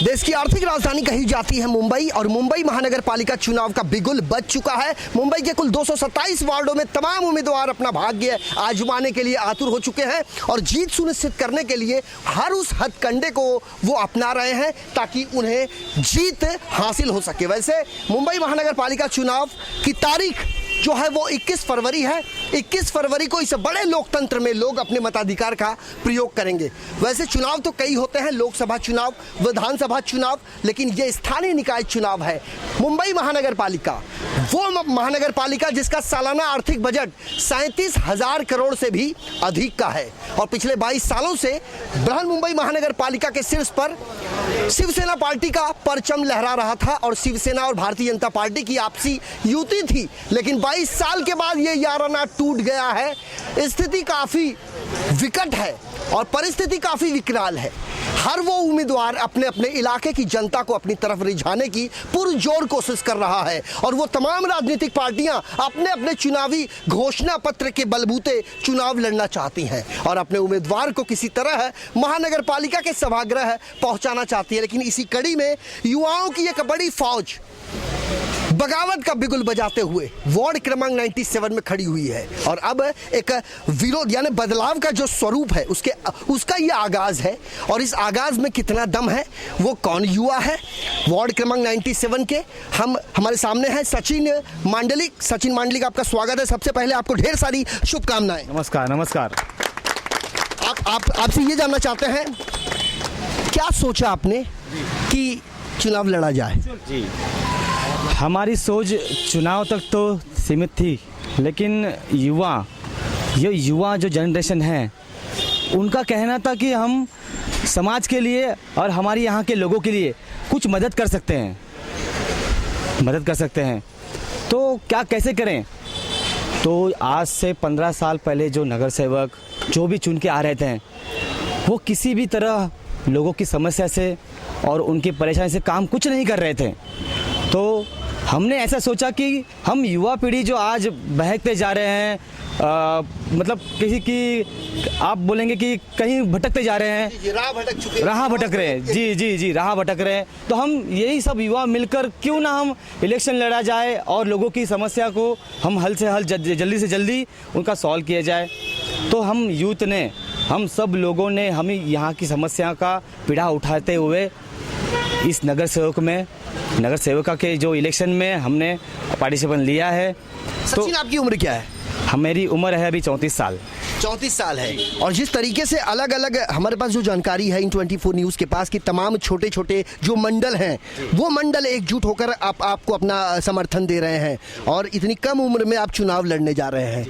देश की आर्थिक राजधानी कही जाती है मुंबई, और मुंबई महानगर पालिका चुनाव का बिगुल बज चुका है। मुंबई के कुल 227 वार्डों में तमाम उम्मीदवार अपना भाग्य आजमाने के लिए आतुर हो चुके हैं और जीत सुनिश्चित करने के लिए हर उस हथकंडे को वो अपना रहे हैं ताकि उन्हें जीत हासिल हो सके। वैसे मुंबई महानगर पालिका चुनाव की तारीख जो है वो 21 फरवरी है। 21 फरवरी को इस बड़े लोकतंत्र में लोग अपने मताधिकार का प्रयोग करेंगे। वैसे चुनाव तो कई होते हैं, लोकसभा चुनाव, विधानसभा चुनाव, लेकिन ये स्थानीय निकाय चुनाव है। मुंबई महानगर पालिका वो महानगर पालिका जिसका सालाना आर्थिक बजट 37,000 करोड़ से भी अधिक का है और पिछले 22 सालों से बृहन मुंबई महानगर पालिका के शीर्ष पर शिवसेना पार्टी का परचम लहरा रहा था और शिवसेना और भारतीय जनता पार्टी की आपसी युति थी। लेकिन 22 साल के बाद ये याराना टूट गया है। स्थिति काफी विकट है और परिस्थिति काफी विकराल है। हर वो उम्मीदवार अपने अपने इलाके की जनता को अपनी तरफ रिझाने की पुरजोर कोशिश कर रहा है और वो तमाम राजनीतिक पार्टियां अपने अपने चुनावी घोषणा पत्र के बलबूते चुनाव लड़ना चाहती हैं और अपने उम्मीदवार को किसी तरह महानगर पालिका के सभागृह पहुंचाना चाहती है। लेकिन इसी कड़ी में युवाओं की एक बड़ी फौज बगावत का बिगुल बजाते हुए वार्ड क्रमांक 97 में खड़ी हुई है और अब एक विरोध यानी बदलाव का जो स्वरूप है उसका ये आगाज है। और इस आगाज में कितना दम है, वो कौन युवा है वार्ड क्रमांक 97 के, हमारे सामने हैं सचिन मांडलिक। सचिन मांडलिक, आपका स्वागत है। सबसे पहले आपको ढेर सारी शुभकामनाएं। नमस्कार। नमस्कार। आपसे ये जानना चाहते हैं, क्या सोचा आपने कि चुनाव लड़ा जाए? जी, हमारी सोच चुनाव तक तो सीमित थी, लेकिन युवा जो जनरेशन है उनका कहना था कि हम समाज के लिए और हमारे यहाँ के लोगों के लिए कुछ मदद कर सकते हैं। तो क्या कैसे करें? तो आज से 15 साल पहले जो नगर सेवक जो भी चुन के आ रहे थे वो किसी भी तरह लोगों की समस्या से और उनकी परेशानी से काम कुछ नहीं कर रहे थे। तो हमने ऐसा सोचा कि हम युवा पीढ़ी जो आज बहकते जा रहे हैं, मतलब किसी की आप बोलेंगे कि कहीं भटकते जा रहे हैं, राह भटक रहे हैं। जी, राह भटक रहे हैं। तो हम यही सब युवा मिलकर क्यों ना हम इलेक्शन लड़ा जाए और लोगों की समस्या को हम हल से हल जल्दी से जल्दी उनका सॉल्व किया जाए। तो हम यूथ ने, हम सब लोगों ने हमें यहाँ की समस्या का पीड़ा उठाते हुए इस नगर सेवका के जो इलेक्शन में हमने पार्टिसिपेट लिया है। तो आपकी उम्र क्या है? मेरी उम्र है अभी 34 साल। 34 साल है। और जिस तरीके से अलग अलग हमारे पास जो जानकारी है इन 24 न्यूज़ के पास कि तमाम छोटे छोटे जो मंडल हैं वो मंडल एकजुट होकर आपको अपना समर्थन दे रहे हैं और इतनी कम उम्र में आप चुनाव लड़ने जा रहे हैं।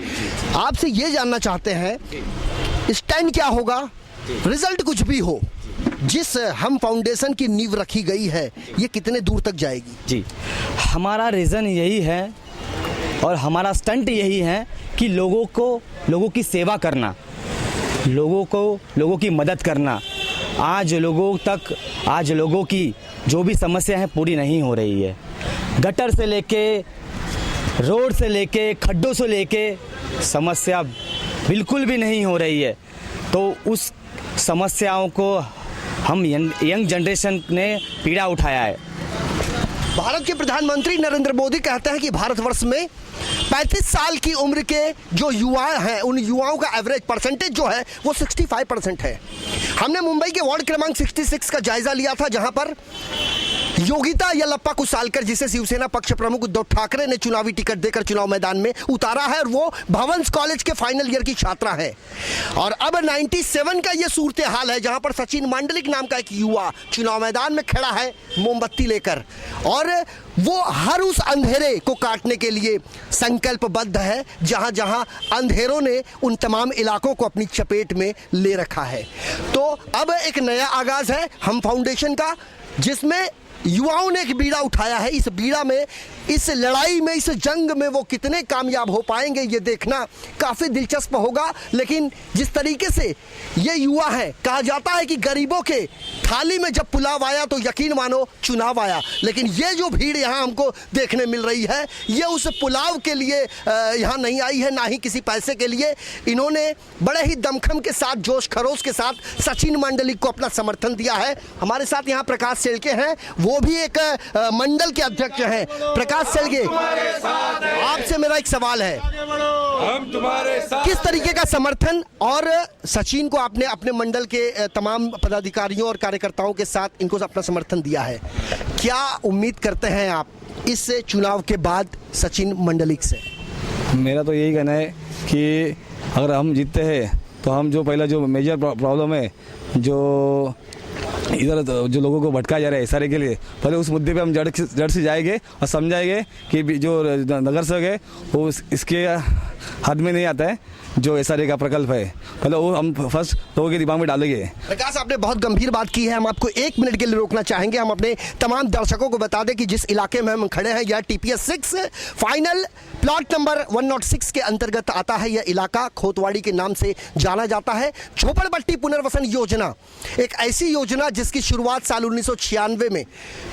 आपसे ये जानना चाहते हैं स्टैंड क्या होगा, रिजल्ट कुछ भी हो, जिस हम फाउंडेशन की नींव रखी गई है ये कितने दूर तक जाएगी? जी, हमारा रीज़न यही है और हमारा स्टंट यही है कि लोगों की सेवा करना, लोगों की मदद करना। आज लोगों की जो भी समस्या है पूरी नहीं हो रही है। गटर से लेके, रोड से लेके, खड्डों से लेके समस्या बिल्कुल भी नहीं हो रही है। तो उस समस्याओं को हम यंग जनरेशन ने पीड़ा उठाया है। भारत के प्रधानमंत्री नरेंद्र मोदी कहते हैं कि भारतवर्ष में 35 साल की उम्र के जो युवा हैं उन युवाओं का एवरेज परसेंटेज जो है वो 65% है। हमने मुंबई के वार्ड क्रमांक 66 का जायजा लिया था जहां पर योगिता यल्लप्पा कुशालकर, जिसे शिवसेना पक्ष प्रमुख उद्धव ठाकरे ने चुनावी टिकट देकर चुनाव मैदान में उतारा है और वो भवंस कॉलेज के फाइनल ईयर की छात्रा है। और अब 97 का ये सूरत हाल है जहां पर सचिन मांडलिक नाम का एक युवा चुनाव मैदान में खड़ा है मोमबत्ती लेकर और वो हर उस अंधेरे को काटने के लिए संकल्पबद्ध है जहां जहां अंधेरों ने उन तमाम इलाकों को अपनी चपेट में ले रखा है। तो अब एक नया आगाज है हम फाउंडेशन का, जिसमें युवाओं ने एक बीड़ा उठाया है। इस बीड़ा में, इस लड़ाई में, इस जंग में वो कितने कामयाब हो पाएंगे ये देखना काफ़ी दिलचस्प होगा। लेकिन जिस तरीके से ये युवा है, कहा जाता है कि गरीबों के थाली में जब पुलाव आया तो यकीन मानो चुनाव आया। लेकिन ये जो भीड़ यहाँ हमको देखने मिल रही है, ये उस पुलाव के लिए यहाँ नहीं आई है, ना ही किसी पैसे के लिए। इन्होंने बड़े ही दमखम के साथ, जोश खरोश के साथ सचिन मंडलिक को अपना समर्थन दिया है। हमारे साथ यहाँ प्रकाश शेळके हैं, वो भी एक मंडल के अध्यक्ष हैं। प्रकाश शेळके, आपसे मेरा एक सवाल है, हम तुम्हारे साथ। किस तरीके का समर्थन, और सचिन को आपने अपने मंडल के तमाम पदाधिकारियों और कार्यकर्ताओं के साथ इनको अपना समर्थन दिया है, क्या उम्मीद करते हैं आप इस चुनाव के बाद सचिन मंडलिक से? मेरा तो यही कहना है कि अगर हम जीतते हैं तो हम जो पहला जो मेजर प्रॉब्लम है, जो इधर जो लोगों को भटकाया जा रहा है सारे के लिए, पहले उस मुद्दे पे हम जड़ से जाएंगे और समझाएंगे कि जो नगर सेवक है वो इसके हाथ में नहीं आता है, जो एसआरए का प्रकल्प है, पहले वो हम फर्स्ट लोगों के दिमाग में डालेंगे। प्रकाश, आपने बहुत गंभीर बात की है, हम आपको 1 मिनट के लिए रोकना चाहेंगे। हम अपने तमाम दर्शकों को बता दें कि जिस इलाके में हम खड़े हैं, यह TPS 6 फाइनल प्लॉट नंबर 106 के अंतर्गत आता है। यह इलाका खोतवाड़ी के नाम से जाना जाता है। झोपड़पट्टी पुनर्वसन योजना एक ऐसी योजना जिसकी शुरुआत साल 1996 में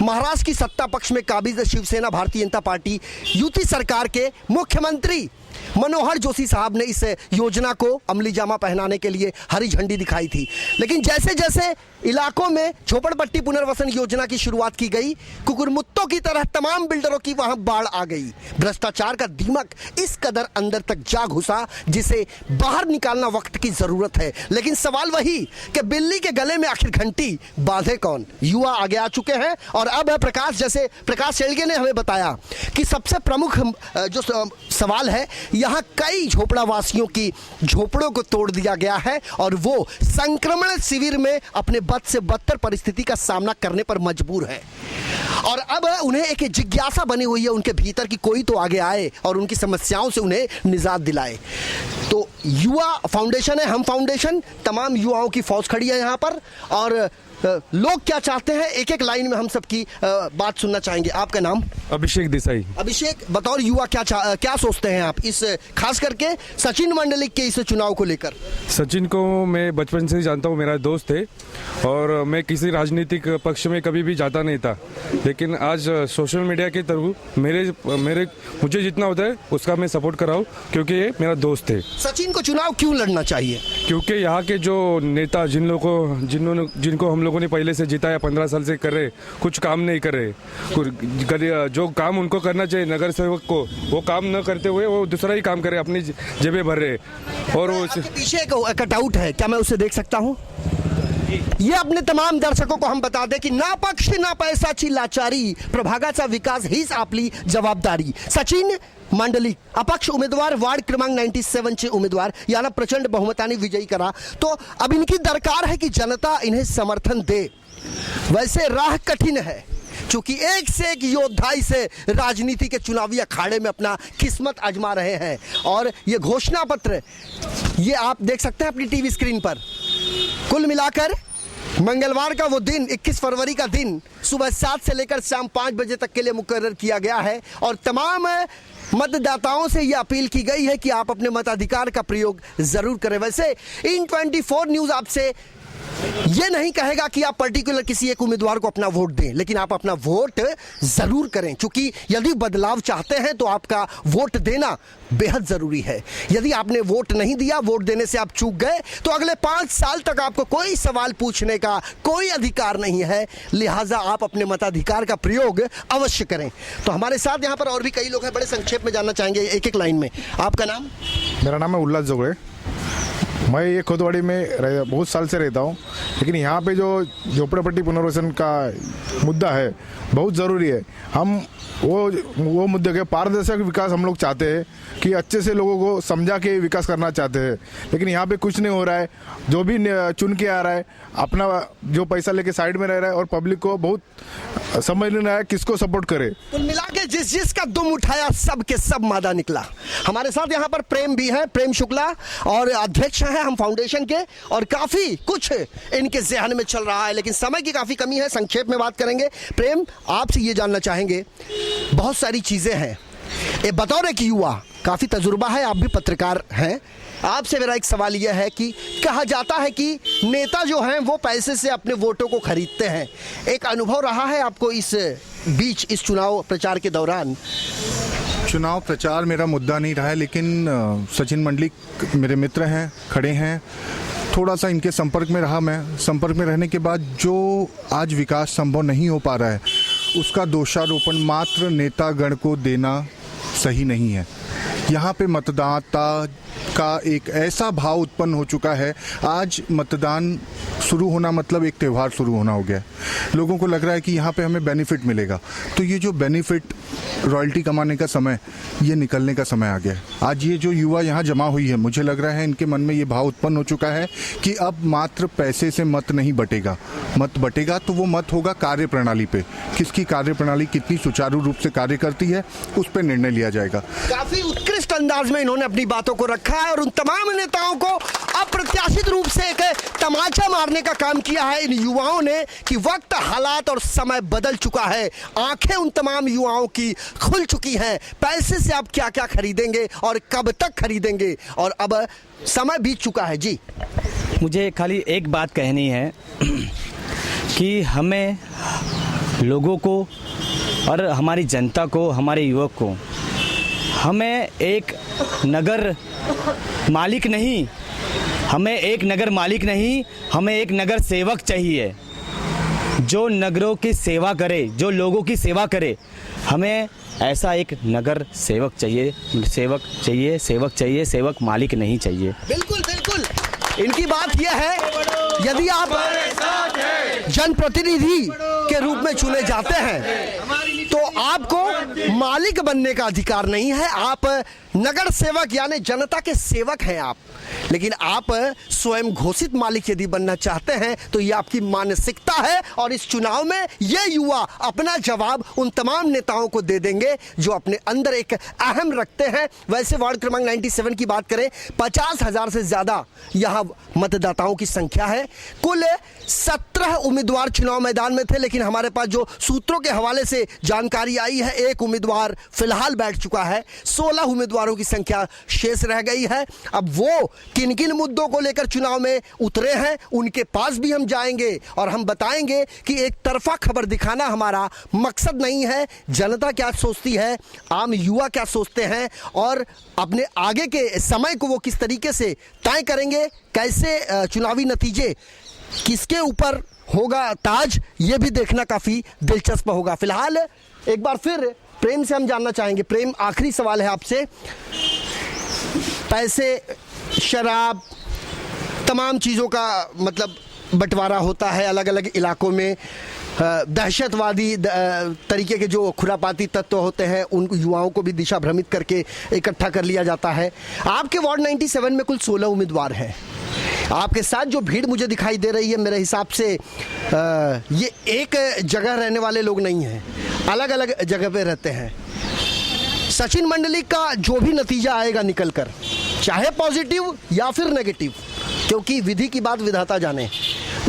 महाराष्ट्र की सत्ता पक्ष में काबिज शिवसेना भारतीय जनता पार्टी युति सरकार के मुख्यमंत्री मनोहर जोशी साहब ने इस योजना को अमली जामा पहनाने के लिए हरी झंडी दिखाई थी। लेकिन जैसे जैसे इलाकों में झोपड़पट्टी पुनर्वसन योजना की शुरुआत की गई, कुकुरमुत्तों की तरह तमाम बिल्डरों की वहां बाढ़ आ गई। भ्रष्टाचार का दीमक इस कदर अंदर तक जा घुसा जिसे बाहर निकालना वक्त की जरूरत है। लेकिन सवाल वही कि बिल्ली के गले में आखिर घंटी बांधे कौन? युवा आगे आ चुके हैं और अब है प्रकाश, जैसे प्रकाश शेळके ने हमें बताया कि सबसे प्रमुख जो सवाल है, यहाँ कई झोपड़ा वासियों की झोपड़ों को तोड़ दिया गया है और वो संक्रमण शिविर में अपने बद से बदतर परिस्थिति का सामना करने पर मजबूर है। और अब उन्हें एक जिज्ञासा बनी हुई है उनके भीतर कि कोई तो आगे आए और उनकी समस्याओं से उन्हें निजात दिलाए। तो युवा फाउंडेशन है, हम फाउंडेशन, तमाम युवाओं की फौज खड़ी है यहाँ पर। और लोग क्या चाहते हैं, एक एक लाइन में हम सबकी बात सुनना चाहेंगे। आपका नाम? अभिषेक देसाई। अभिषेक, बतौर युवा क्या सोचते हैं आप इस, खास करके सचिन मंडलिक के इस चुनाव को लेकर? सचिन को मैं बचपन से ही जानता हूँ, मेरा दोस्त है और मैं किसी राजनीतिक पक्ष में कभी भी जाता नहीं था। लेकिन आज सोशल मीडिया के थ्रू मुझे जितना होता है उसका मैं सपोर्ट कर रहा हूँ, क्योंकि ये मेरा दोस्त है। सचिन को चुनाव क्यों लड़ना चाहिए? क्योंकि यहाँ के जो नेता जिनको हम लोगों ने पहले से जिताया, 15 साल से कर रहे, कुछ काम नहीं कर रहे। जो काम उनको करना चाहिए नगर सेवक को, वो काम न करते हुए वो दूसरा ही काम करे, अपनी जेबें भर रहे। और वो पीछे कटआउट है, क्या मैं उसे देख सकता हूँ? ये अपने तमाम दर्शकों को हम बता दें कि ना पक्ष ना पैसाची लाचारी, प्रभागाचा विकास हीच आपली जबाबदारी। सचिन मंडलिक अपक्ष उमेदवार, वार्ड क्रमांक 97 चे उमेदवार, याला प्रचंड बहुमताने विजयी करा। तो अब इनकी दरकार है कि जनता इन्हें समर्थन दे। वैसे राह कठिन है, क्योंकि एक से एक योद्धा से राजनीति के चुनावी अखाड़े में अपना किस्मत आजमा रहे हैं। और ये घोषणा पत्र, ये आप देख सकते हैं अपनी टीवी स्क्रीन पर। कुल मिलाकर मंगलवार का वो दिन, 21 फरवरी का दिन, सुबह 7 से लेकर शाम 5 बजे तक के लिए मुकर्रर किया गया है। और तमाम मतदाताओं से यह अपील की गई है कि आप अपने मताधिकार का प्रयोग जरूर करें। वैसे इन 24 न्यूज़ आपसे ये नहीं कहेगा कि आप पर्टिकुलर किसी एक उम्मीदवार को अपना वोट दें, लेकिन आप अपना वोट जरूर करें, क्योंकि यदि बदलाव चाहते हैं तो आपका वोट देना बेहद जरूरी है। यदि आपने वोट नहीं दिया, वोट देने से आप चूक गए, तो अगले 5 साल तक आपको कोई सवाल पूछने का कोई अधिकार नहीं है। लिहाजा आप अपने मताधिकार का प्रयोग अवश्य करें। तो हमारे साथ यहाँ पर और भी कई लोग हैं, बड़े संक्षेप में जानना चाहेंगे एक एक लाइन में। आपका नाम? मेरा नाम है उल्लास जोगड़े। मैं ये खोतवाड़ी में बहुत साल से रहता हूँ, लेकिन यहाँ पे जो झोपड़पट्टी पुनर्वसन का मुद्दा है बहुत ज़रूरी है। हम वो मुद्दे के पारदर्शक विकास हम लोग चाहते हैं कि अच्छे से लोगों को समझा के विकास करना चाहते हैं, लेकिन यहाँ पे कुछ नहीं हो रहा है। जो भी चुन के आ रहा है अपना जो पैसा लेके साइड में रह रहा है और पब्लिक को बहुत समझ नहीं आया किसको सपोर्ट करे। कुल मिला के जिसका दुम उठाया सब के सब मादा निकला। हमारे साथ यहाँ पर प्रेम भी है, प्रेम शुक्ला, और अध्यक्ष हैं हम फाउंडेशन के, और काफ़ी कुछ इनके जहन में चल रहा है, लेकिन समय की काफ़ी कमी है, संक्षेप में बात करेंगे। प्रेम, आपसे ये जानना चाहेंगे, बहुत सारी चीज़ें हैं, ये बतौर एक युवा काफ़ी तजुर्बा है, आप भी पत्रकार हैं, आपसे मेरा एक सवाल यह है कि कहा जाता है कि नेता जो हैं वो पैसे से अपने वोटों को खरीदते हैं, एक अनुभव रहा है आपको इस बीच, इस चुनाव प्रचार के दौरान? चुनाव प्रचार मेरा मुद्दा नहीं रहा है, लेकिन सचिन मंडलिक मेरे मित्र हैं, खड़े हैं, थोड़ा सा इनके संपर्क में रहा मैं। संपर्क में रहने के बाद जो आज विकास संभव नहीं हो पा रहा है उसका दोषारोपण मात्र नेतागण को देना सही नहीं है। यहाँ पे मतदाता का एक ऐसा भाव उत्पन्न हो चुका है, आज मतदान शुरू होना मतलब एक त्यौहार शुरू होना हो गया है। लोगों को लग रहा है कि यहाँ पे हमें बेनिफिट मिलेगा, तो ये जो बेनिफिट रॉयल्टी कमाने का समय, ये निकलने का समय आ गया है। आज ये जो युवा यहाँ जमा हुई है, मुझे लग रहा है इनके मन में ये भाव उत्पन्न हो चुका है कि अब मात्र पैसे से मत नहीं बटेगा, मत बटेगा तो वो मत होगा कार्य प्रणाली पे, किसकी कार्य प्रणाली कितनी सुचारू रूप से कार्य करती है उस पर निर्णय लिया जाएगा। काफी उत्कृष्ट अंदाज में इन्होंने अपनी बातों को रखा है और उन तमाम नेताओं को अप्रत्याशित रूप से एक तमाचा मारने का काम किया है इन युवाओं ने कि वक्त, हालात और समय बदल चुका है। आंखें उन तमाम युवाओं की खुल चुकी हैं, पैसे से आप क्या क्या खरीदेंगे और कब तक खरीदेंगे, और अब समय बीत चुका है। जी, मुझे खाली एक बात कहनी है कि हमें लोगों को और हमारी जनता को, हमारे युवक को, हमें एक नगर मालिक नहीं, हमें एक नगर मालिक नहीं, हमें एक नगर सेवक चाहिए जो नगरों की सेवा करे, जो लोगों की सेवा करे। हमें ऐसा एक नगर सेवक चाहिए, सेवक चाहिए, सेवक चाहिए, सेवक मालिक नहीं चाहिए। बिल्कुल बिल्कुल, इनकी बात यह है, यदि आप जनप्रतिनिधि के रूप में चुने जाते हैं तो आपको मालिक बनने का अधिकार नहीं है, आप नगर सेवक यानी जनता के सेवक हैं आप। लेकिन आप स्वयं घोषित मालिक यदि बनना चाहते हैं तो ये आपकी मानसिकता है, और इस चुनाव में ये युवा अपना जवाब उन तमाम नेताओं को दे देंगे जो अपने अंदर एक अहम रखते हैं। वैसे वार्ड क्रमांक 97 की बात करें, 50,000 से ज़्यादा यहाँ मतदाताओं की संख्या है। कुल 17 उम्मीदवार चुनाव मैदान में थे, लेकिन हमारे पास जो सूत्रों के हवाले से जानकारी आई है, एक उम्मीदवार फिलहाल बैठ चुका है, 16 उम्मीदवारों की संख्या शेष रह गई है। अब वो किन किन मुद्दों को लेकर चुनाव में उतरे हैं उनके पास भी हम जाएंगे और हम बताएंगे कि एक तरफा खबर दिखाना हमारा मकसद नहीं है। जनता क्या सोचती है, आम युवा क्या सोचते हैं, और अपने आगे के समय को वो किस तरीके से तय करेंगे, कैसे चुनावी नतीजे किसके ऊपर होगा ताज, ये भी देखना काफ़ी दिलचस्प होगा। फिलहाल एक बार फिर प्रेम से हम जानना चाहेंगे। प्रेम, आखिरी सवाल है आपसे, पैसे, शराब, तमाम चीज़ों का मतलब बंटवारा होता है अलग अलग इलाकों में, दहशतवादी तरीके के जो खुरापाती तत्व होते हैं उन युवाओं को भी दिशा भ्रमित करके इकट्ठा कर लिया जाता है। आपके वार्ड 97 में कुल 16 उम्मीदवार हैं, आपके साथ जो भीड़ मुझे दिखाई दे रही है, मेरे हिसाब से ये एक जगह रहने वाले लोग नहीं हैं, अलग अलग जगह पे रहते हैं। सचिन मंडलिक का जो भी नतीजा आएगा निकल कर, चाहे पॉजिटिव या फिर नेगेटिव, क्योंकि विधि की बात विधाता जाने,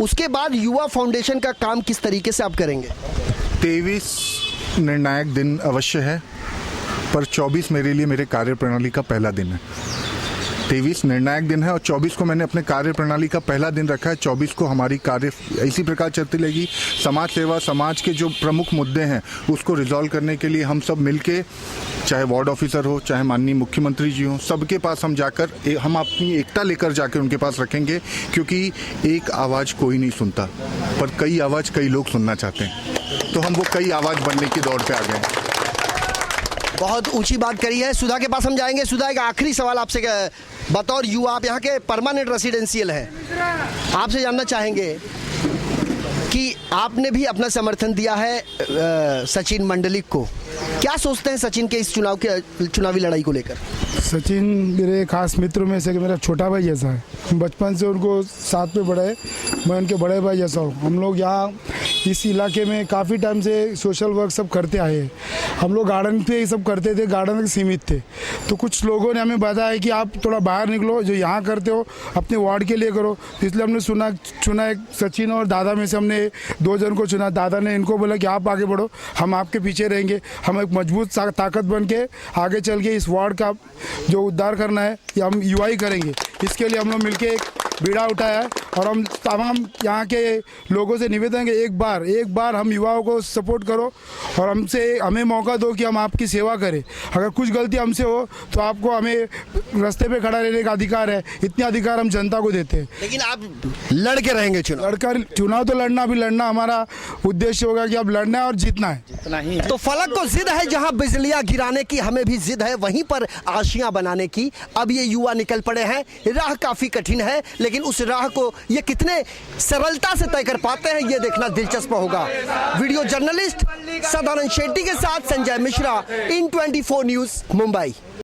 उसके बाद युवा फाउंडेशन का काम किस तरीके से आप करेंगे? 23 निर्णायक दिन अवश्य है, पर 24 मेरे लिए मेरे कार्य प्रणाली का पहला दिन है। 23 निर्णायक दिन है और 24 को मैंने अपने कार्य प्रणाली का पहला दिन रखा है। 24 को हमारी कार्य इसी प्रकार चलती रहेगी। समाज सेवा, समाज के जो प्रमुख मुद्दे हैं उसको रिजॉल्व करने के लिए हम सब मिलके, चाहे वार्ड ऑफिसर हो, चाहे माननीय मुख्यमंत्री जी हो, सबके पास हम जाकर हम अपनी एकता लेकर जाकर उनके पास रखेंगे, क्योंकि एक आवाज़ कोई नहीं सुनता, पर कई आवाज़ कई लोग सुनना चाहते हैं, तो हम वो कई आवाज़ बनने की दौड़ पे आ गए हैं। बहुत ऊंची बात करी है। सुधा के पास हम जाएंगे। सुधा, एक आखिरी सवाल आपसे, बतौर युवा, आप यहाँ के परमानेंट रेसिडेंशियल हैं, आपसे जानना चाहेंगे कि आपने भी अपना समर्थन दिया है सचिन मंडलिक को, क्या सोचते हैं सचिन के इस चुनावी लड़ाई को लेकर? सचिन मेरे खास मित्रों में से मेरा छोटा भाई जैसा है, बचपन से उनको साथ में बढ़े, मैं उनके बड़े भाई जैसा हूँ। हम लोग यहाँ इस इलाके में काफ़ी टाइम से सोशल वर्क सब करते आए हैं। हम लोग गार्डन पे ही सब करते थे, गार्डन तक सीमित थे। तो कुछ लोगों ने हमें बताया कि आप थोड़ा बाहर निकलो, जो यहाँ करते हो अपने वार्ड के लिए करो। इसलिए हमने चुना एक सचिन और दादा में से हमने 2 जन को चुना। दादा ने इनको बोला कि आप आगे बढ़ो, हम आपके पीछे रहेंगे। हम एक मजबूत ताकत बन के आगे चल के इस वार्ड का जो उद्धार करना है ये हम युवा ही करेंगे। इसके लिए हम लोग मिलके एक बीड़ा उठाया है और हम तमाम यहाँ के लोगों से निवेदन है, एक बार हम युवाओं को सपोर्ट करो और हमें मौका दो कि हम आपकी सेवा करें। अगर कुछ गलती हमसे हो तो आपको हमें रास्ते पे खड़ा रहने का अधिकार है। इतने अधिकार हम जनता को देते हैं। लेकिन आप लड़के रहेंगे चुनाव? चुनाव तो लड़ना, अभी लड़ना हमारा उद्देश्य होगा कि अब लड़ना है और जीतना है। तो फलक को जिद है, जहां बिजलियां गिराने की हमें भी जिद है, वहीं पर आशियां बनाने की। अब ये युवा निकल पड़े हैं। राह काफी कठिन है, लेकिन उस राह को ये कितने सरलता से तय कर पाते हैं ये देखना दिलचस्प होगा। वीडियो जर्नलिस्ट सदानंद शेट्टी के साथ संजय मिश्रा, इन 24 न्यूज़, मुंबई।